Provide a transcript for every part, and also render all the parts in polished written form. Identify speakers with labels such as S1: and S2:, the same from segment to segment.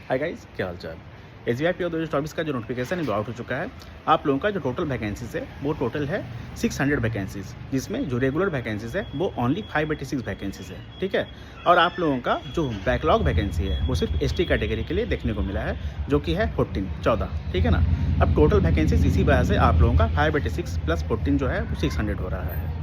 S1: Hi guys, क्या हाल चाल। SBI PO 2024 का जो नोटिफिकेशन है वो आउट हो चुका है। आप लोगों का जो टोटल वैकेंसीज है वो टोटल है 600 वैकेंसीज, जिसमें जो रेगुलर वैकेंसीज है वो ओनली 586 वैकेंसीज है, ठीक है। और आप लोगों का जो बैकलॉग वैकेंसी है वो सिर्फ ST कैटेगरी के लिए देखने को मिला है, जो कि है 14, ठीक है ना। अब टोटल वैकेंसीज इसी वजह से आप लोगों का 586 प्लस 14 जो है वो 600 हो रहा है।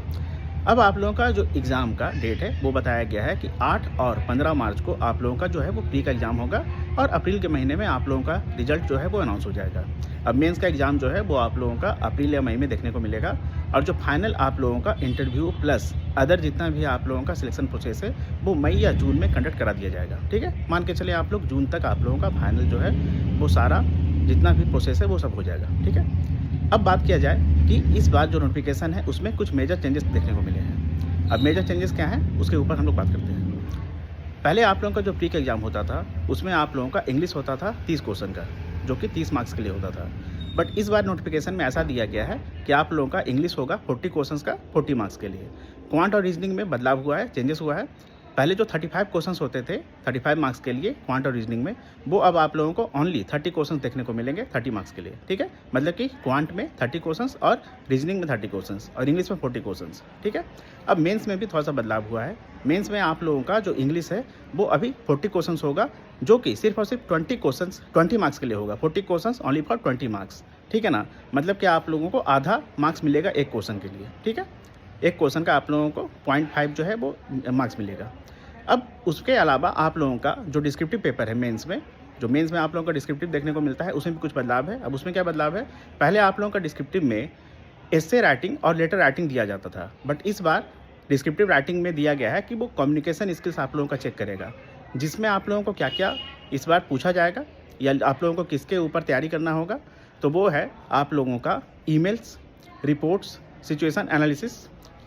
S1: अब आप लोगों का जो एग्ज़ाम का डेट है वो बताया गया है कि 8 और 15 मार्च को आप लोगों का जो है वो प्री का एग्ज़ाम होगा और अप्रैल के महीने में आप लोगों का रिजल्ट जो है वो अनाउंस हो जाएगा। अब मेंस का एग्ज़ाम जो है वो आप लोगों का अप्रैल या मई में देखने को मिलेगा और जो फाइनल आप लोगों का इंटरव्यू प्लस अदर जितना भी आप लोगों का सिलेक्शन प्रोसेस है वो मई या जून में कंडक्ट करा दिया जाएगा, ठीक है। मान के चले आप लोग जून तक आप लोगों का फाइनल जो है वो सारा जितना भी प्रोसेस है वो सब हो जाएगा, ठीक है। अब बात किया जाए कि इस बार जो नोटिफिकेशन है उसमें कुछ मेजर चेंजेस देखने को मिले हैं। अब मेजर चेंजेस क्या हैं उसके ऊपर हम लोग बात करते हैं। पहले आप लोगों का जो प्री का एग्ज़ाम होता था उसमें आप लोगों का इंग्लिश होता था 30 क्वेश्चन का, जो कि 30 मार्क्स के लिए होता था। बट इस बार नोटिफिकेशन में ऐसा दिया गया है कि आप लोगों का इंग्लिश होगा 40 क्वेश्चंस का 40 मार्क्स के लिए। क्वांट और रीजनिंग में बदलाव हुआ है, चेंजेस हुआ है। पहले जो 35 क्वेश्चंस होते थे 35 मार्क्स के लिए क्वांट और रीजनिंग में, वो अब आप लोगों को ओनली 30 क्वेश्चंस देखने को मिलेंगे 30 मार्क्स के लिए, ठीक है। मतलब कि क्वांट में 30 क्वेश्चंस और रीजनिंग में 30 क्वेश्चंस और इंग्लिश में 40 क्वेश्चंस, ठीक है। अब मेंस में भी थोड़ा सा बदलाव हुआ है। मेंस में आप लोगों का जो इंग्लिश है वो अभी 40 क्वेश्चंस होगा, जो कि सिर्फ और सिर्फ 20 क्वेश्चंस 20 मार्क्स के लिए होगा। 40 क्वेश्चंस ओनली फॉर 20 मार्क्स, ठीक है ना। मतलब कि आप लोगों को आधा मार्क्स मिलेगा एक क्वेश्चन के लिए, ठीक है। एक क्वेश्चन का आप लोगों को 0.5 जो है वो मार्क्स मिलेगा। अब उसके अलावा आप लोगों का जो डिस्क्रिप्टिव पेपर है मेंस में, जो मेंस में आप लोगों का डिस्क्रिप्टिव देखने को मिलता है उसमें भी कुछ बदलाव है। अब उसमें क्या बदलाव है, पहले आप लोगों का डिस्क्रिप्टिव में एस्से राइटिंग और लेटर राइटिंग दिया जाता था, बट इस बार डिस्क्रिप्टिव राइटिंग में दिया गया है कि वो कम्युनिकेशन स्किल्स आप लोगों का चेक करेगा, जिसमें आप लोगों को क्या क्या इस बार पूछा जाएगा या आप लोगों को किसके ऊपर तैयारी करना होगा। तो वो है आप लोगों का ईमेल्स, रिपोर्ट्स, सिचुएशन एनालिसिस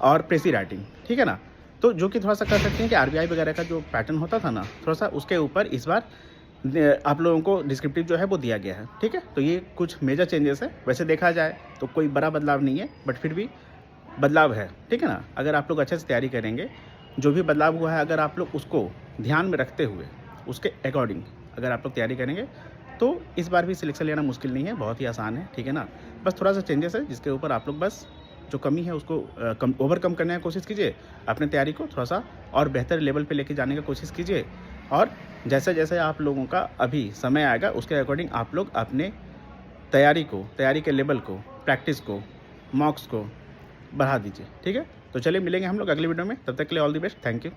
S1: और प्रेसी राइटिंग, ठीक है ना। तो जो कि थोड़ा सा कर सकते हैं कि RBI वगैरह का जो पैटर्न होता था ना, थोड़ा सा उसके ऊपर इस बार आप लोगों को डिस्क्रिप्टिव जो है वो दिया गया है, ठीक है। तो ये कुछ मेजर चेंजेस है। वैसे देखा जाए तो कोई बड़ा बदलाव नहीं है, बट फिर भी बदलाव है, ठीक है ना। अगर आप लोग अच्छे से तैयारी करेंगे, जो भी बदलाव हुआ है अगर आप लोग उसको ध्यान में रखते हुए उसके अकॉर्डिंग अगर आप लोग तैयारी करेंगे तो इस बार भी सिलेक्शन लेना मुश्किल नहीं है, बहुत ही आसान है, ठीक है ना। बस थोड़ा सा चेंजेस है जिसके ऊपर आप लोग बस जो कमी है उसको ओवरकम करने की कोशिश कीजिए। अपने तैयारी को थोड़ा सा और बेहतर लेवल पे लेके जाने की कोशिश कीजिए और जैसे जैसे आप लोगों का अभी समय आएगा उसके अकॉर्डिंग आप लोग अपने तैयारी के लेवल को, प्रैक्टिस को, मॉक्स को बढ़ा दीजिए, ठीक है। तो चलिए मिलेंगे हम लोग अगली वीडियो में, तब तक के लिए all the best, thank you.